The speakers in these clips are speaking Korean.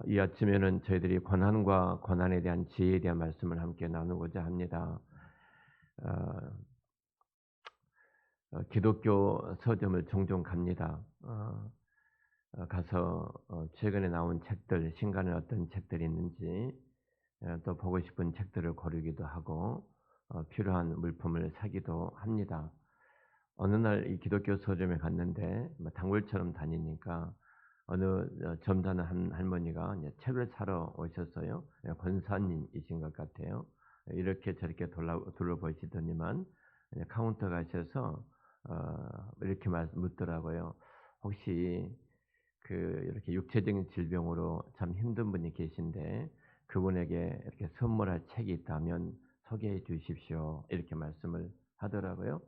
이 아침에는 저희들이 고난과 고난에 대한 지혜에 대한 말씀을 함께 나누고자 합니다. 어, 기독교 서점을 종종 갑니다. 가서 최근에 나온 책들, 신간에 어떤 책들이 있는지 또 보고 싶은 책들을 고르기도 하고 필요한 물품을 사기도 합니다. 어느 날 이 기독교 서점에 갔는데 단골처럼 다니니까 어느 점잖은 한 할머니가 이제 책을 사러 오셨어요. 권사님이신 것 같아요. 이렇게 저렇게 둘러보시더니만 이제 카운터 가셔서 이렇게 묻더라고요. 혹시 이렇게 육체적인 질병으로 참 힘든 분이 계신데 그분에게 이렇게 선물할 책이 있다면 소개해 주십시오. 이렇게 말씀을 하더라고요.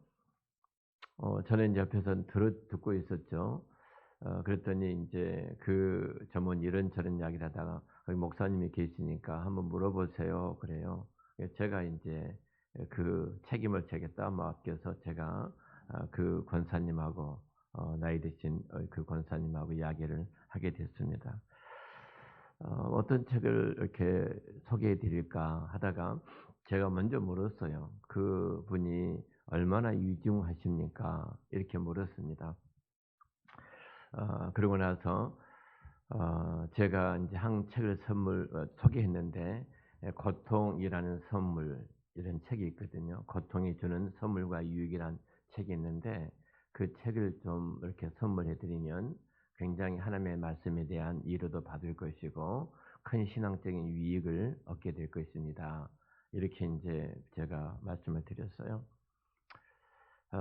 저는 이제 옆에서 듣고 있었죠. 그랬더니 인제 그 점은 이런저런 이야기를 하다가 거기 목사님이 계시니까 "한번 물어보세요." 그래요. 제가 인제 그 책임을 제게 맡겨서 제가 그 권사님하고 나이 드신 그 권사님하고 이야기를 하게 됐습니다. 어떤 책을 이렇게 소개해 드릴까 하다가 제가 먼저 물었어요. "그분이 얼마나 유중하십니까?" 이렇게 물었습니다. 그러고 나서 제가 인제 한 책을 소개했는데 고통이라는 선물 이런 책이 있거든요. 고통이 주는 선물과 유익이란 책이 있는데 그 책을 좀 이렇게 선물해 드리면 굉장히 하나님의 말씀에 대한 위로도 받을 것이고 큰 신앙적인 유익을 얻게 될 것입니다. 이렇게 인제 제가 말씀을 드렸어요.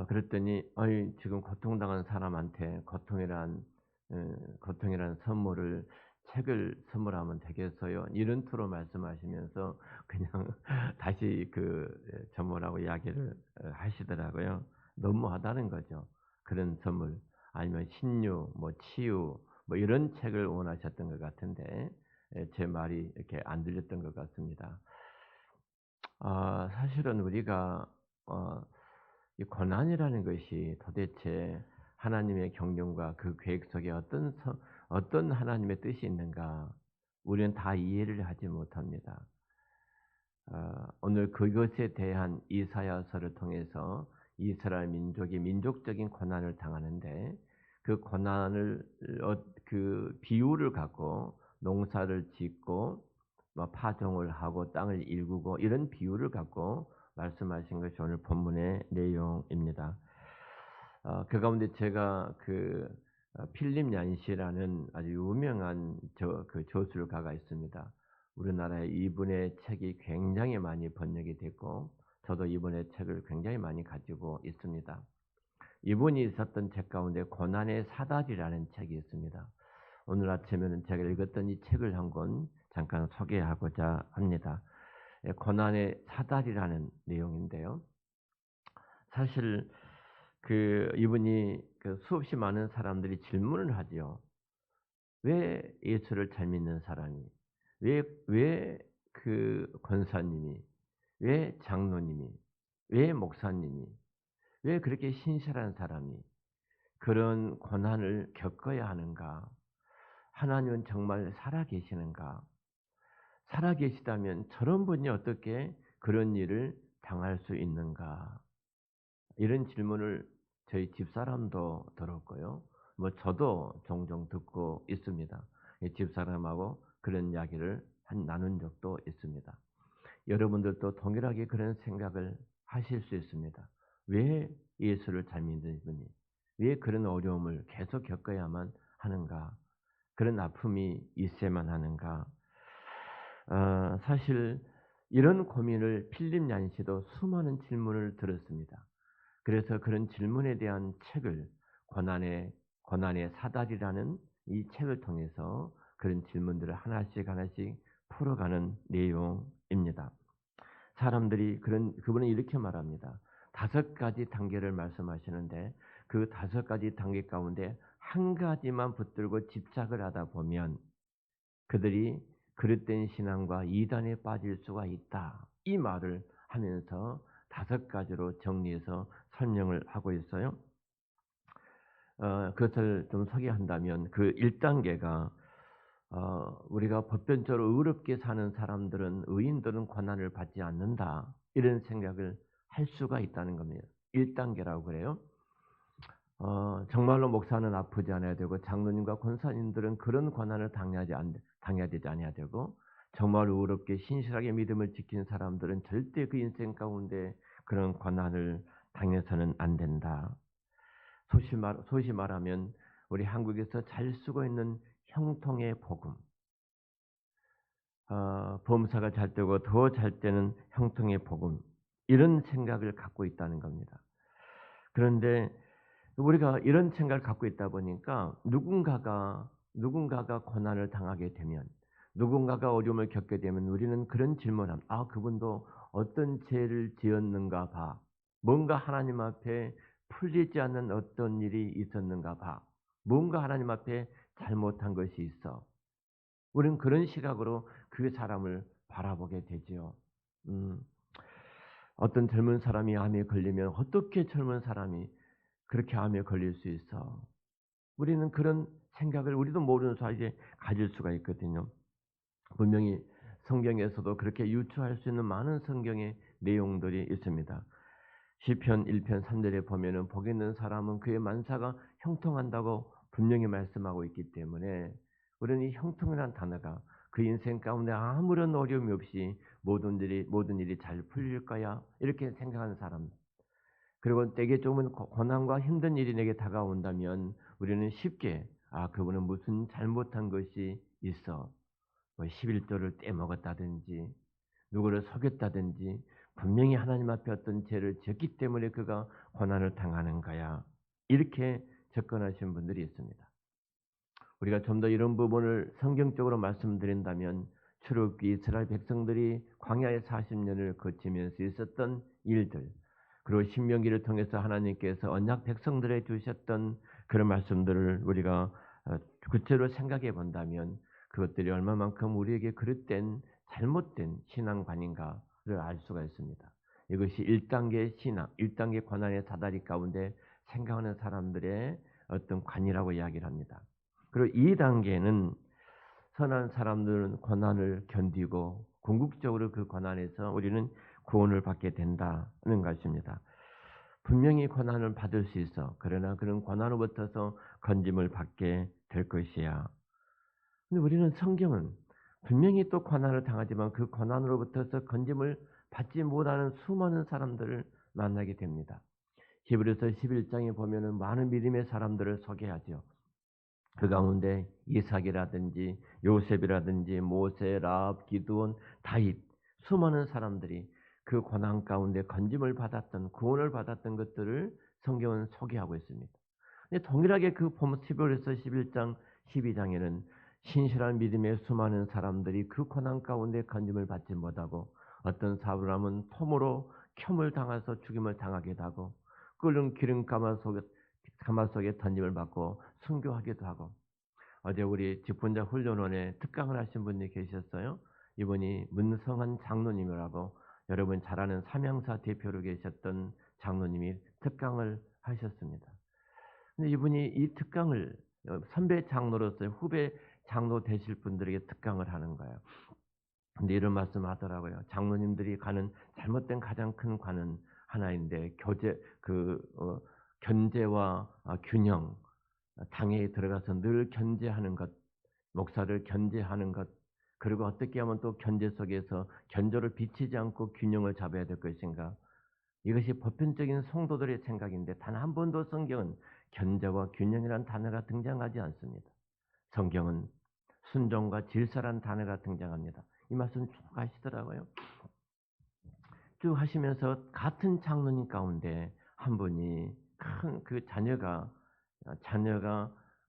그랬더니 "아이 지금 고통당한 사람한테 고통이라는 선물을 책을 선물하면 되겠어요?" 이런 투로 말씀하시면서 그냥 다시 전문하고 이야기를 하시더라고요. 너무하다는 거죠. 그런 선물. 아니면 신유, 치유 이런 책을 원하셨던 것 같은데 제 말이 이렇게 안 들렸던 것 같습니다. 사실은 우리가 어 이 고난이라는 것이 도대체 하나님의 경륜과 그 계획 속에 어떤 하나님의 뜻이 있는가 우리는 다 이해를 하지 못합니다. 오늘 그것에 대한 이사야서를 통해서 이스라엘 민족이 민족적인 고난을 당하는데 그 고난을 그 비유를 갖고 농사를 짓고 파종을 하고 땅을 일구고 이런 비유를 갖고 말씀하신 것이 오늘 본문의 내용입니다. 그 가운데 제가 필립 얀시라는 아주 유명한 저술가가 있습니다. 우리나라에 이분의 책이 굉장히 많이 번역이 됐고 저도 이분의 책을 굉장히 많이 가지고 있습니다. 이분이 썼던 책 가운데 고난의 사다리라는 책이 있습니다. 오늘 아침에는 제가 읽었던 이 책을 한 권 잠깐 소개하고자 합니다. 고난의 사다리라는 내용인데요. 사실 이분이 수없이 많은 사람들이 질문을 하지요. 왜 예수를 잘 믿는 사람이, 왜 권사님이, 왜 장로님이, 왜 목사님이, 왜 그렇게 신실한 사람이 그런 고난을 겪어야 하는가? 하나님은 정말 살아계시는가? 살아계시다면 저런 분이 어떻게 그런 일을 당할 수 있는가? 이런 질문을 저희 집사람도 들었고요. 저도 종종 듣고 있습니다. 집사람하고 그런 이야기를 나눈 적도 있습니다. 여러분들도 동일하게 그런 생각을 하실 수 있습니다. 왜 예수를 잘 믿는 분이 왜 그런 어려움을 계속 겪어야만 하는가? 그런 아픔이 있어야만 하는가? 사실 이런 고민을 필립 얀시도 수많은 질문을 들었습니다. 그래서 그런 질문에 대한 책을 고난의 사다리라는 이 책을 통해서 그런 질문들을 하나씩 하나씩 풀어가는 내용입니다. 사람들이 그분은 이렇게 말합니다. 5가지 단계를 말씀하시는데 그 5가지 단계 가운데 한 가지만 붙들고 집착을 하다 보면 그들이 그릇된 신앙과 이단에 빠질 수가 있다. 이 말을 하면서 5가지로 정리해서 설명을 하고 있어요. 그것을 좀 소개한다면 1단계가 우리가 법변적으로 의롭게 사는 사람들은 의인들은 고난을 받지 않는다. 이런 생각을 할 수가 있다는 겁니다. 1단계라고 그래요. 정말로 목사는 아프지 않아야 되고 장로님과 권사님들은 그런 고난을 당해야 되지 않아야 되고 정말 의롭게 신실하게 믿음을 지킨 사람들은 절대 그 인생 가운데 그런 고난을 당해서는 안 된다. 소위 말하면 우리 한국에서 잘 쓰고 있는 형통의 복음. 범사가 잘 되고 더 잘 되는 형통의 복음. 이런 생각을 갖고 있다는 겁니다. 그런데 우리가 이런 생각을 갖고 있다 보니까 누군가가 고난을 당하게 되면 누군가가 어려움을 겪게 되면 우리는 그런 질문합니다. 그분도 어떤 죄를 지었는가 봐. 뭔가 하나님 앞에 풀리지 않는 어떤 일이 있었는가 봐. 뭔가 하나님 앞에 잘못한 것이 있어. 우리는 그런 시각으로 그 사람을 바라보게 되지요. 음, 어떤 젊은 사람이 암에 걸리면 어떻게 젊은 사람이 그렇게 암에 걸릴 수 있어? 우리는 그런 생각을 우리도 모르는 사이에 가질 수가 있거든요. 분명히 성경에서도 그렇게 유추할 수 있는 많은 성경의 내용들이 있습니다. 시편 1편 3절에 보면은 복 있는 사람은 그의 만사가 형통한다고 분명히 말씀하고 있기 때문에 우리는 이 형통이라는 단어가 그 인생 가운데 아무런 어려움이 없이 모든 일이 잘 풀릴 거야 이렇게 생각하는 사람. 그리고 때게 조금은 고난과 힘든 일이 내게 다가온다면 우리는 쉽게 그분은 무슨 잘못한 것이 있어. 뭐 11조를 떼먹었다든지 누구를 속였다든지 분명히 하나님 앞에 어떤 죄를 지었기 때문에 그가 고난을 당하는 거야. 이렇게 접근하시는 분들이 있습니다. 우리가 좀 더 이런 부분을 성경적으로 말씀드린다면 출애굽기 이스라엘 백성들이 광야의 40년을 거치면서 있었던 일들 그리고 신명기를 통해서 하나님께서 언약 백성들에 주셨던 그런 말씀들을 우리가 구체로 생각해 본다면 그것들이 얼마만큼 우리에게 그릇된 잘못된 신앙관인가를 알 수가 있습니다. 이것이 1단계 신앙, 1단계 고난의 사다리 가운데 생각하는 사람들의 어떤 관이라고 이야기를 합니다. 그리고 2단계는 선한 사람들은 고난을 견디고 궁극적으로 그 고난에서 우리는 구원을 받게 된다는 것입니다. 분명히 고난을 받을 수 있어. 그러나 그런 고난으로부터서 건짐을 받게 될 것이야. 근데 우리는 성경은 분명히 또 고난을 당하지만 그 고난으로부터서 건짐을 받지 못하는 수많은 사람들을 만나게 됩니다. 히브리서 11장에 보면은 많은 믿음의 사람들을 소개하죠. 그 가운데 이삭이라든지 요셉이라든지 모세, 라합, 기드온, 다윗 수많은 사람들이 그 고난 가운데 건짐을 받았던 구원을 받았던 것들을 성경은 소개하고 있습니다. 근데 동일하게 그 히브리서 11장, 12장에는 신실한 믿음의 수많은 사람들이 그 고난 가운데 건짐을 받지 못하고 어떤 사람은 톰으로 켬을 당해서 죽임을 당하기도 하고 끓는 기름 가마속에 던짐을 받고 순교하기도 하고 어제 우리 집분자 훈련원에 특강을 하신 분이 계셨어요. 이분이 문성한 장로님이라고 여러분 잘 아는 삼양사 대표로 계셨던 장로님이 특강을 하셨습니다. 근데 이분이 이 특강을 선배 장로로서 후배 장로 되실 분들에게 특강을 하는 거예요. 근데 이런 말씀 하더라고요. 장로님들이 가는 잘못된 가장 큰 관은 하나인데 견제와 균형, 당에 들어가서 늘 견제하는 것, 목사를 견제하는 것, 그리고 어떻게 하면 또 견제 속에서 견조를 비치지 않고 균형을 잡아야 될 것인가. 이것이 보편적인 성도들의 생각인데 단 한 번도 성경은 견제와 균형이라는 단어가 등장하지 않습니다. 성경은 순종과 질서라는 단어가 등장합니다. 이 말씀 쭉 하시더라고요. 쭉 하시면서 같은 장로님 가운데 한 분이 큰 그 자녀가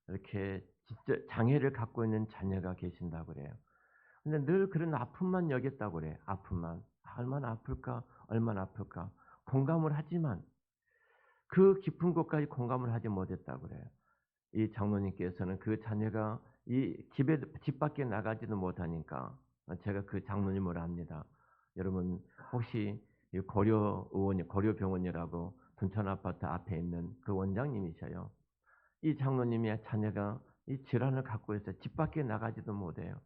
이렇게 진짜 장애를 갖고 있는 자녀가 계신다고 그래요. 근데 늘 그런 아픔만 여겼다고 그래. 아픔만. 얼마나 아플까? 얼마나 아플까? 공감을 하지만 그 깊은 곳까지 공감을 하지 못했다고 그래요. 이 장로님께서는 그 자녀가 집 밖에 나가지도 못하니까 제가 그 장로님을 압니다. 여러분 혹시 고려병원이라고 둔천아파트 앞에 있는 그 원장님이셔요. 이 장로님의 자녀가 이 질환을 갖고 있어요. 집 밖에 나가지도 못해요.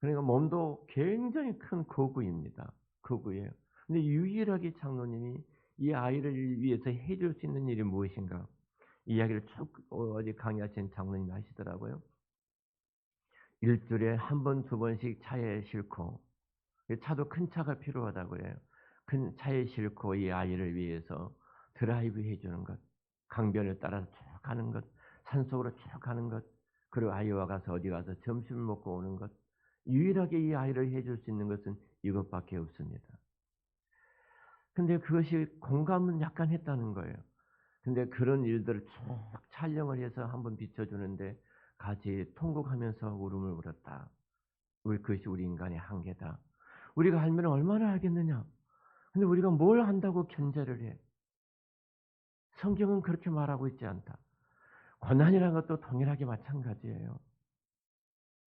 그러니까 몸도 굉장히 큰 거구입니다. 거구예요. 근데 유일하게 장로님이 이 아이를 위해서 해줄 수 있는 일이 무엇인가? 이야기를 쭉 어디 강의하신 장로님이 하시더라고요. 일주일에 한 번, 두 번씩 차에 싣고, 차도 큰 차가 필요하다고 그래요. 큰 차에 싣고 이 아이를 위해서 드라이브 해 주는 것, 강변을 따라서 쭉 가는 것, 산속으로 쭉 가는 것, 그리고 아이와 가서 어디 가서 점심을 먹고 오는 것, 유일하게 이 아이를 해줄 수 있는 것은 이것밖에 없습니다. 근데 그것이 공감은 약간 했다는 거예요. 근데 그런 일들을 쭉 촬영을 해서 한번 비춰주는데 같이 통곡하면서 울음을 울었다. 그것이 우리 인간의 한계다. 우리가 알면 얼마나 알겠느냐. 근데 우리가 뭘 안다고 견제를 해. 성경은 그렇게 말하고 있지 않다. 고난이라는 것도 동일하게 마찬가지예요.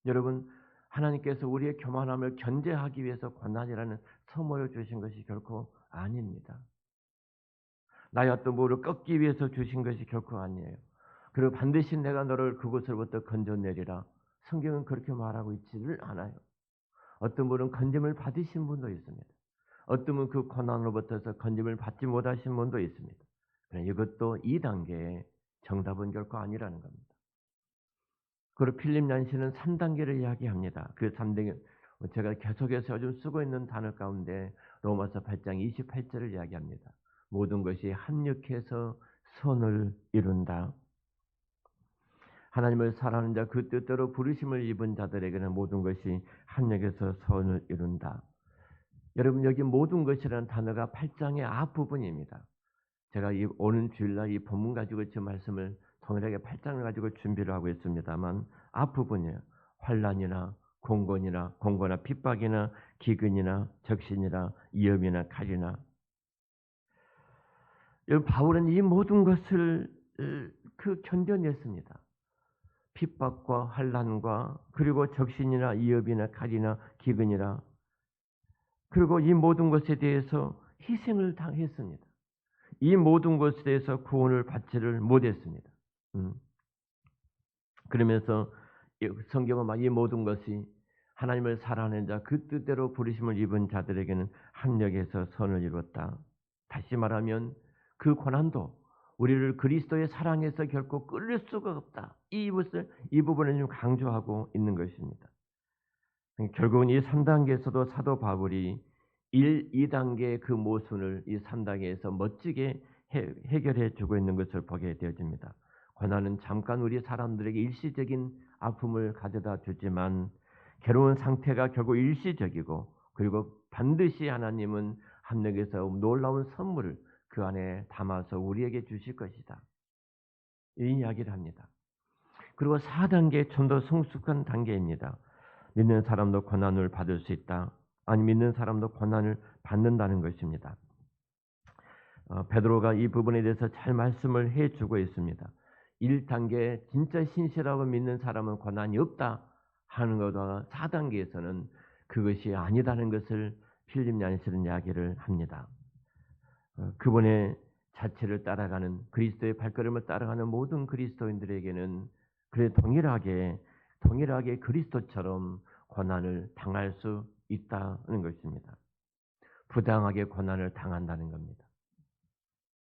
여러분, 하나님께서 우리의 교만함을 견제하기 위해서 고난이라는 선물을 주신 것이 결코 아닙니다. 나의 어떤 뭐를 꺾기 위해서 주신 것이 결코 아니에요. 그리고 반드시 내가 너를 그곳으로부터 건져내리라. 성경은 그렇게 말하고 있지를 않아요. 어떤 분은 건짐을 받으신 분도 있습니다. 어떤 분은 그 고난으로부터서 건짐을 받지 못하신 분도 있습니다. 그러나 이것도 2단계의 정답은 결코 아니라는 겁니다. 그리고 필립 얀시는 3단계를 이야기합니다. 그 3단계, 제가 계속해서 요즘 쓰고 있는 단어 가운데 로마서 8장 28절을 이야기합니다. 모든 것이 합력해서 선을 이룬다. 하나님을 사랑하는 자, 그 뜻대로 부르심을 입은 자들에게는 모든 것이 합력해서 선을 이룬다. 여러분, 여기 모든 것이라는 단어가 8장의 앞부분입니다. 제가 오는 주일날 이 본문 가지고 저 말씀을 동일하게 8장을 가지고 준비를 하고 있습니다만 앞부분이에요. 환난이나 공고나 핍박이나 기근이나 적신이나 위험이나 칼이나. 여러분, 바울은 이 모든 것을 견뎌냈습니다. 핍박과 환난과 그리고 적신이나 위협이나 칼이나 기근이나, 그리고 이 모든 것에 대해서 희생을 당했습니다. 이 모든 것에 대해서 구원을 받지를 못했습니다. 그러면서 성경은 막 이 모든 것이 하나님을 사랑하는 자, 그 뜻대로 부르심을 입은 자들에게는 합력해서 선을 이뤘다. 다시 말하면 그 고난도 우리를 그리스도의 사랑에서 결코 끌릴 수가 없다. 이 부분을 좀 강조하고 있는 것입니다. 결국은 이 3단계에서도 사도 바울이 1, 2단계의 그 모순을 이 3단계에서 멋지게 해결해 주고 있는 것을 보게 되어집니다. 고난은 잠깐 우리 사람들에게 일시적인 아픔을 가져다 주지만 괴로운 상태가 결국 일시적이고, 그리고 반드시 하나님은 합력해서 놀라운 선물을 그 안에 담아서 우리에게 주실 것이다. 이 이야기를 합니다. 그리고 4단계 좀 더 성숙한 단계입니다. 믿는 사람도 고난을 받을 수 있다. 아니, 믿는 사람도 고난을 받는다는 것입니다. 베드로가 이 부분에 대해서 잘 말씀을 해주고 있습니다. 1단계 진짜 신실하고 믿는 사람은 고난이 없다 하는 것과 4단계에서는 그것이 아니다는 것을 필립 얀시는 이야기를 합니다. 그분의 자체를 따라가는, 그리스도의 발걸음을 따라가는 모든 그리스도인들에게는 그래 동일하게 그리스도처럼 고난을 당할 수 있다는 것입니다. 부당하게 고난을 당한다는 겁니다.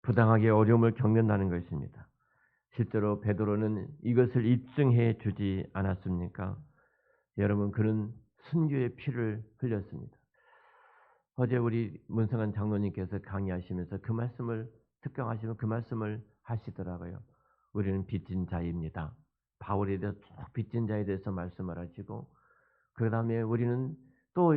부당하게 어려움을 겪는다는 것입니다. 실제로 베드로는 이것을 입증해 주지 않았습니까? 여러분, 그는 순교의 피를 흘렸습니다. 어제 우리 문성한 장로님께서 강의하시면서 그 말씀을 특강하시면 그 말씀을 하시더라고요. 우리는 빚진 자입니다. 바울에 대해서 쭉 빚진 자에 대해서 말씀을 하시고, 그 다음에 우리는 또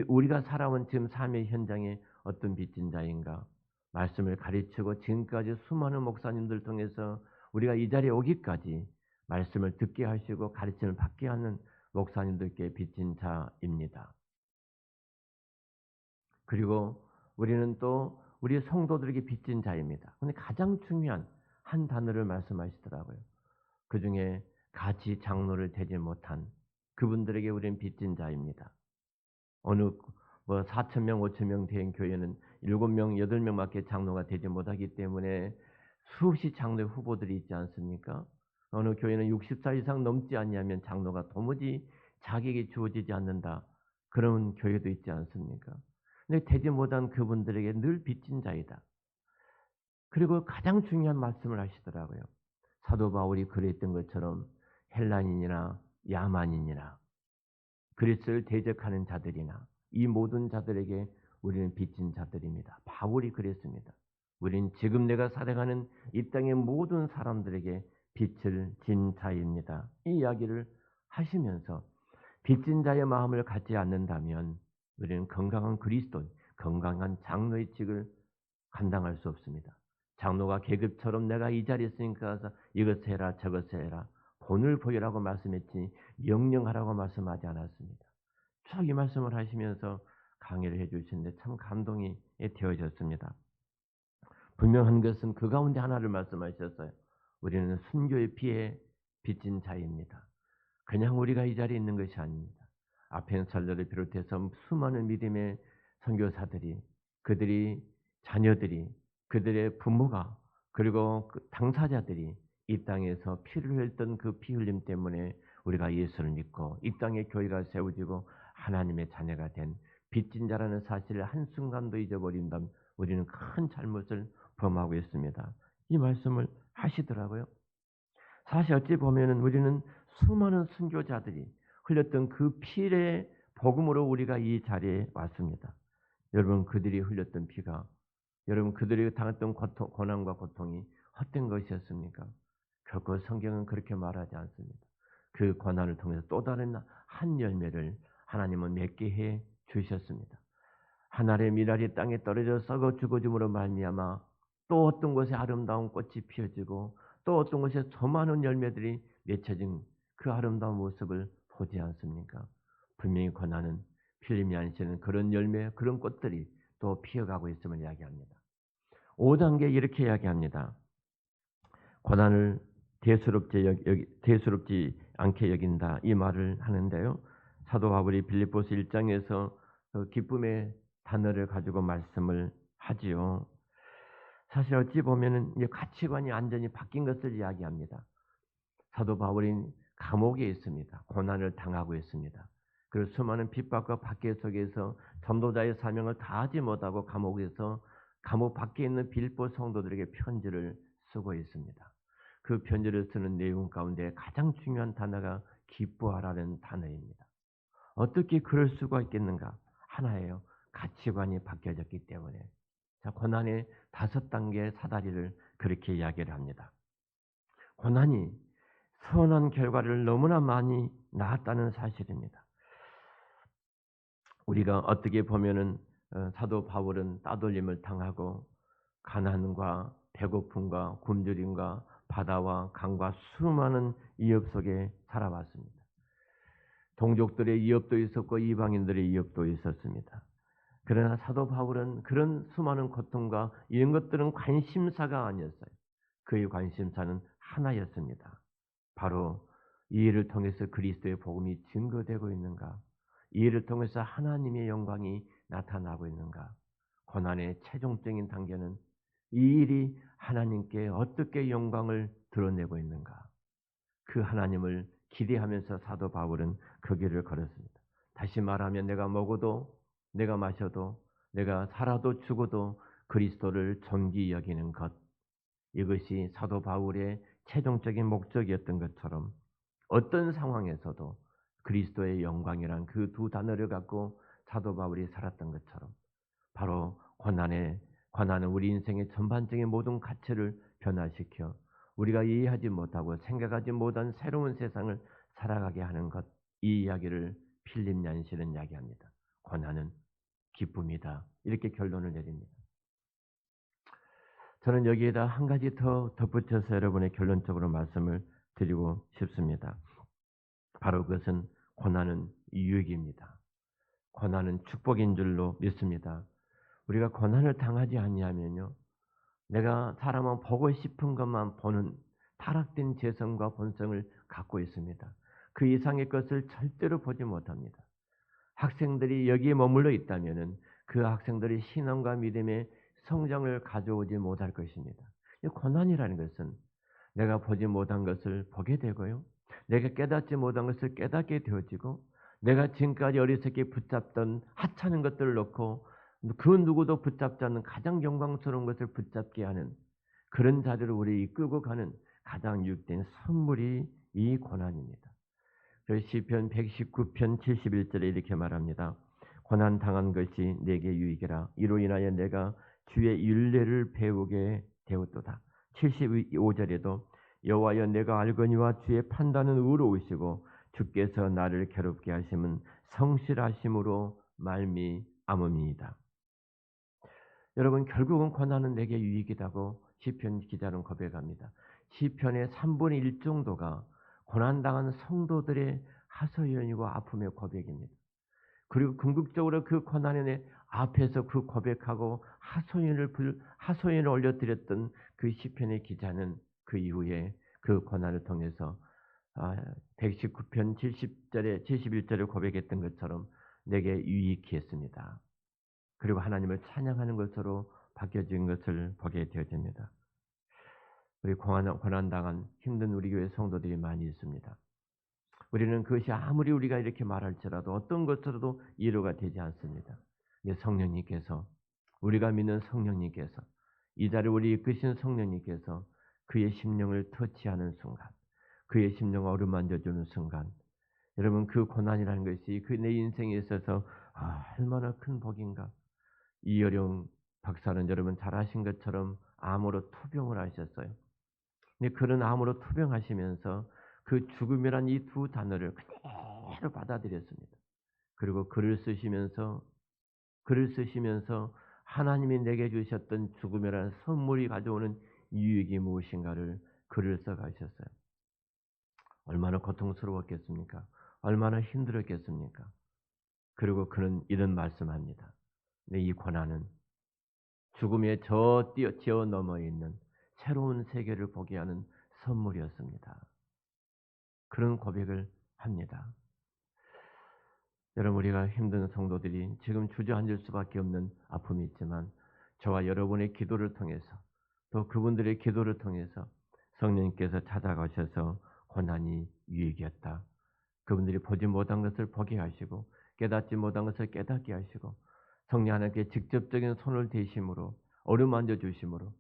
우리가 살아온 지금 삶의 현장에 어떤 빚진 자인가 말씀을 가르치고, 지금까지 수많은 목사님들 통해서 우리가 이 자리에 오기까지 말씀을 듣게 하시고 가르침을 받게 하는 목사님들께 빚진 자입니다. 그리고 우리는 또 우리 성도들에게 빚진 자입니다. 근데 가장 중요한 한 단어를 말씀하시더라고요. 그 중에 같이 장로를 되지 못한 그분들에게 우리는 빚진 자입니다. 어느 4,000명, 5,000명 된 교회는 7명, 8명밖에 장로가 되지 못하기 때문에 수없이 장로의 후보들이 있지 않습니까? 어느 교회는 60살 이상 넘지 않냐면 장로가 도무지 자격이 주어지지 않는다. 그런 교회도 있지 않습니까? 근데 되지 못한 그분들에게 늘 빚진 자이다. 그리고 가장 중요한 말씀을 하시더라고요. 사도 바울이 그랬던 것처럼 헬라인이나 야만인이나 그리스도를 대적하는 자들이나 이 모든 자들에게 우리는 빚진 자들입니다. 바울이 그랬습니다. 우린 지금 내가 살아가는 이 땅의 모든 사람들에게 빚을 진 자입니다. 이 이야기를 하시면서 빚진 자의 마음을 갖지 않는다면 우리는 건강한 그리스도, 건강한 장로의 직을 감당할 수 없습니다. 장로가 계급처럼 내가 이 자리에 있으니까 이것 해라 저것 해라 본을 보이라고 말씀했지 명령하라고 말씀하지 않았습니다. 쭉 이 말씀을 하시면서 강의를 해주시는데 참 감동이 되어졌습니다. 분명한 것은 그 가운데 하나를 말씀하셨어요. 우리는 순교의 피에 빚진 자입니다. 그냥 우리가 이 자리에 있는 것이 아닙니다. 아펜 설교를 비롯해서 수많은 믿음의 선교사들이 그들이 자녀들이 그들의 부모가 그리고 그 당사자들이 이 땅에서 피를 흘렸던 그 피 흘림 때문에 우리가 예수를 믿고 이 땅에 교회가 세워지고 하나님의 자녀가 된 빚진 자라는 사실을 한순간도 잊어버린다면 우리는 큰 잘못을 범하고 있습니다. 이 말씀을 하시더라고요. 사실 어찌 보면은 우리는 수많은 순교자들이 흘렸던 그 피의 복음으로 우리가 이 자리에 왔습니다. 여러분 그들이 흘렸던 피가 여러분 그들이 당했던 고난과 고통이 헛된 것이었습니까? 결코 성경은 그렇게 말하지 않습니다. 그 고난을 통해서 또 다른 한 열매를 하나님은 맺게 해 주셨습니다. 한 알의 미랄이 땅에 떨어져 썩어 죽어짐으로 말미암아 또 어떤 곳에 아름다운 꽃이 피어지고 또 어떤 곳에 수많은 열매들이 맺혀진 그 아름다운 모습을 보지 않습니까? 분명히 고난은 필름이 안시는 그런 열매, 그런 꽃들이 또 피어가고 있음을 이야기합니다. 5단계 이렇게 이야기합니다. 고난을 대수롭지 않게 여긴다 이 말을 하는데요. 사도 바울이 빌립보서 1장에서 그 기쁨의 단어를 가지고 말씀을 하지요. 사실 어찌 보면은 가치관이 완전히 바뀐 것을 이야기합니다. 사도 바울이 감옥에 있습니다. 고난을 당하고 있습니다. 그리고 수많은 핍박과 박해 속에서 전도자의 사명을 다하지 못하고 감옥에서 감옥 밖에 있는 빌립보 성도들에게 편지를 쓰고 있습니다. 그 편지를 쓰는 내용 가운데 가장 중요한 단어가 기뻐하라는 단어입니다. 어떻게 그럴 수가 있겠는가? 하나예요. 가치관이 바뀌어졌기 때문에. 자, 고난의 5단계 사다리를 그렇게 이야기를 합니다. 고난이 선한 결과를 너무나 많이 낳았다는 사실입니다. 우리가 어떻게 보면은 사도 바울은 따돌림을 당하고 가난과 배고픔과 굶주림과 바다와 강과 수많은 위협 속에 살아왔습니다. 동족들의 위협도 있었고 이방인들의 위협도 있었습니다. 그러나 사도 바울은 그런 수많은 고통과 이런 것들은 관심사가 아니었어요. 그의 관심사는 하나였습니다. 바로 이 일을 통해서 그리스도의 복음이 증거되고 있는가? 이 일을 통해서 하나님의 영광이 나타나고 있는가? 고난의 최종적인 단계는 이 일이 하나님께 어떻게 영광을 드러내고 있는가? 그 하나님을 기대하면서 사도 바울은 그 길을 걸었습니다. 다시 말하면 내가 먹어도 내가 마셔도 내가 살아도 죽어도 그리스도를 존귀 여기는 것, 이것이 사도 바울의 최종적인 목적이었던 것처럼 어떤 상황에서도 그리스도의 영광이란 그 두 단어를 갖고 사도 바울이 살았던 것처럼 바로 고난은 우리 인생의 전반적인 모든 가치를 변화시켜 우리가 이해하지 못하고 생각하지 못한 새로운 세상을 살아가게 하는 것, 이 이야기를 필립 얀시는 이야기합니다. 고난은 기쁨이다. 이렇게 결론을 내립니다. 저는 여기에다 한 가지 더 덧붙여서 여러분의 결론적으로 말씀을 드리고 싶습니다. 바로 그것은 고난은 유익입니다. 고난은 축복인 줄로 믿습니다. 우리가 고난을 당하지 않냐면요, 내가 사람은 보고 싶은 것만 보는 타락된 재성과 본성을 갖고 있습니다. 그 이상의 것을 절대로 보지 못합니다. 학생들이 여기에 머물러 있다면은 그 학생들이 신앙과 믿음의 성장을 가져오지 못할 것입니다. 이 고난이라는 것은 내가 보지 못한 것을 보게 되고요. 내가 깨닫지 못한 것을 깨닫게 되어지고, 내가 지금까지 어리석게 붙잡던 하찮은 것들을 놓고 그 누구도 붙잡지 않는 가장 영광스러운 것을 붙잡게 하는 그런 자리로 우리 이끌고 가는 가장 유익된 선물이 이 고난입니다. 그래서 시편 119편 71절에 이렇게 말합니다. 고난 당한 것이 내게 유익이라. 이로 인하여 내가 주의 율례를 배우게 되었도다. 75절에도 여호와여 내가 알거니와 주의 판단은 의로우시고 주께서 나를 괴롭게 하심은 성실하심으로 말미암음이니이다. 여러분, 결국은 고난은 내게 유익이라고 시편 기자는 고백합니다. 시편의 3분의 1 정도가 고난당한 성도들의 하소연이고 아픔의 고백입니다. 그리고 궁극적으로 그 고난의 앞에서 그 고백하고 하소연을 올려드렸던 그 시편의 기자는 그 이후에 그 고난을 통해서 119편 71절에 고백했던 것처럼 내게 유익히 했습니다. 그리고 하나님을 찬양하는 것으로 바뀌어진 것을 보게 되어집니다. 우리 고난당한 힘든 우리 교회 성도들이 많이 있습니다. 우리는 그것이 아무리 우리가 이렇게 말할지라도 어떤 것으로도 이해가 되지 않습니다. 근데 성령님께서, 우리가 믿는 성령님께서, 이 자리를 우리 이끄신 성령님께서 그의 심령을 터치하는 순간, 그의 심령을 어루만져주는 순간, 여러분 그 고난이라는 것이 그 내 인생에 있어서 얼마나 큰 복인가. 이어령 박사는 여러분 잘 아신 것처럼 암으로 투병을 하셨어요. 근데 그런 암으로 투병하시면서 그 죽음이란 이 두 단어를 그대로 받아들였습니다. 그리고 글을 쓰시면서 하나님이 내게 주셨던 죽음이라는 선물이 가져오는 유익이 무엇인가를 글을 써가셨어요. 얼마나 고통스러웠겠습니까? 얼마나 힘들었겠습니까? 그리고 그는 이런 말씀합니다. 이 고난은 죽음에 저 넘어 있는 새로운 세계를 보게 하는 선물이었습니다. 그런 고백을 합니다. 여러분, 우리가 힘든 성도들이 지금 주저앉을 수밖에 없는 아픔이 있지만 저와 여러분의 기도를 통해서 또 그분들의 기도를 통해서 성령님께서 찾아가셔서 고난이 유익이었다. 그분들이 보지 못한 것을 보게 하시고 깨닫지 못한 것을 깨닫게 하시고 성령 하나님께 직접적인 손을 대심으로 어루만져 주심으로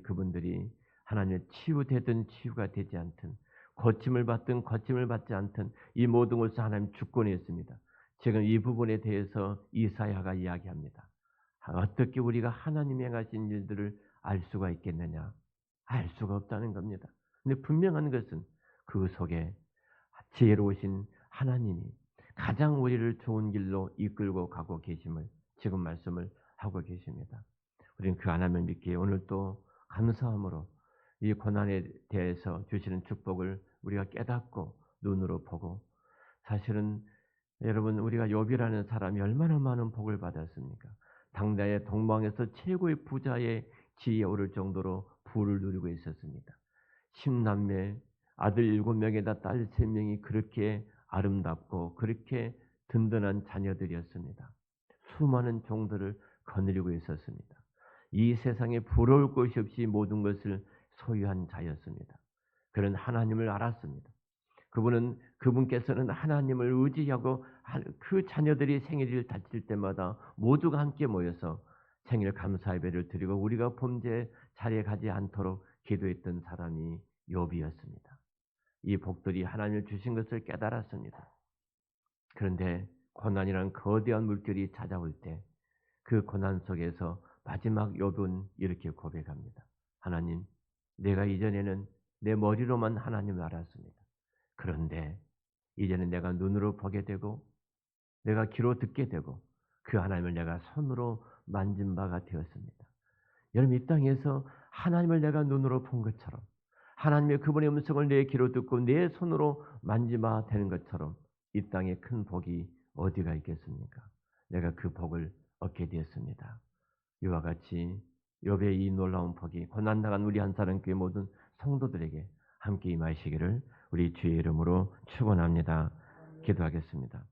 그분들이 하나님의 치유되든 치유가 되지 않든 고침을 받든 고침을 받지 않든 이 모든 것을 하나님 주권이 있습니다. 지금 이 부분에 대해서 이사야가 이야기합니다. 어떻게 우리가 하나님이 행하신 일들을 알 수가 있겠느냐? 알 수가 없다는 겁니다. 근데 분명한 것은 그 속에 지혜로우신 하나님이 가장 우리를 좋은 길로 이끌고 가고 계심을 지금 말씀을 하고 계십니다. 우리는 그 하나님을 믿기에 오늘 또 감사함으로 이 고난에 대해서 주시는 축복을 우리가 깨닫고 눈으로 보고, 사실은 여러분 우리가 욥이라는 사람이 얼마나 많은 복을 받았습니까? 당대의 동방에서 최고의 부자의 지위에 오를 정도로 부를 누리고 있었습니다. 10남매 아들 7명에다 딸 3명이 그렇게 아름답고 그렇게 든든한 자녀들이었습니다. 수많은 종들을 거느리고 있었습니다. 이 세상에 부러울 것이 없이 모든 것을 소유한 자였습니다. 그런 하나님을 알았습니다. 그분께서는 하나님을 의지하고 그 자녀들이 생일을 다칠 때마다 모두가 함께 모여서 생일 감사 예배를 드리고 우리가 범죄 자리에 가지 않도록 기도했던 사람이 욥이었습니다. 이 복들이 하나님을 주신 것을 깨달았습니다. 그런데 고난이라는 거대한 물결이 찾아올 때 그 고난 속에서 마지막 욥은 이렇게 고백합니다. 하나님, 내가 이전에는 내 머리로만 하나님을 알았습니다. 그런데 이제는 내가 눈으로 보게 되고 내가 귀로 듣게 되고 그 하나님을 내가 손으로 만진 바가 되었습니다. 여러분, 이 땅에서 하나님을 내가 눈으로 본 것처럼 하나님의 그분의 음성을 내 귀로 듣고 내 손으로 만진 바 되는 것처럼 이 땅에 큰 복이 어디가 있겠습니까? 내가 그 복을 얻게 되었습니다. 이와 같이 욥의 이 놀라운 복이 고난당한 우리 한 사람 교회 모든 성도들에게 함께 임하시기를 우리 주의 이름으로 축원합니다. 기도하겠습니다.